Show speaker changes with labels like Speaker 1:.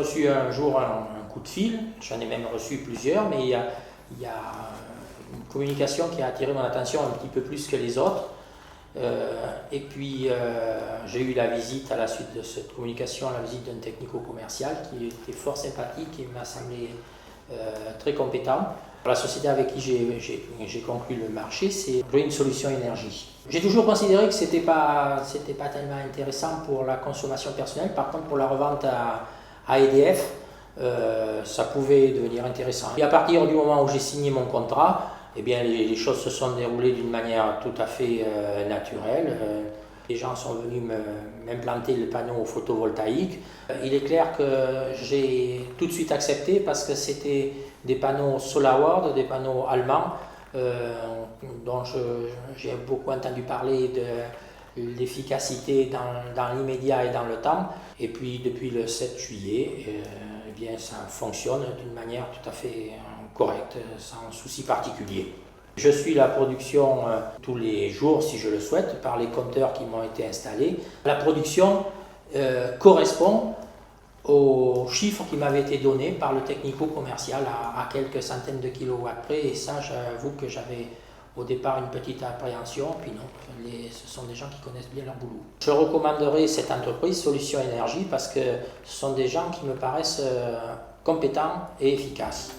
Speaker 1: reçu un jour un coup de fil, j'en ai même reçu plusieurs, mais il y a une communication qui a attiré mon attention un petit peu plus que les autres. Et puis j'ai eu la visite à la suite de cette communication, la visite d'un technico-commercial qui était fort sympathique et m'a semblé très compétent. La société avec qui j'ai conclu le marché, c'est Green Solutions Énergie. J'ai toujours considéré que c'était pas tellement intéressant pour la consommation personnelle. Par contre, pour la revente à EDF, ça pouvait devenir intéressant. Et à partir du moment où j'ai signé mon contrat, eh bien, les choses se sont déroulées d'une manière tout à fait naturelle. Les gens sont venus m'implanter le panneau photovoltaïque. Il est clair que j'ai tout de suite accepté parce que c'était des panneaux SolarWorld, des panneaux allemands, dont j'ai beaucoup entendu parler de l'efficacité dans l'immédiat et dans le temps. Et puis depuis le 7 juillet, eh bien, ça fonctionne d'une manière tout à fait correcte, sans souci particulier. Je suis la production tous les jours, si je le souhaite, par les compteurs qui m'ont été installés. La production correspond aux chiffres qui m'avaient été donnés par le technico-commercial à quelques centaines de kilowatts près. Et ça, j'avoue que j'avais au départ une petite appréhension, puis non, ce sont des gens qui connaissent bien leur boulot. Je recommanderais cette entreprise Solutions Énergie parce que ce sont des gens qui me paraissent compétents et efficaces.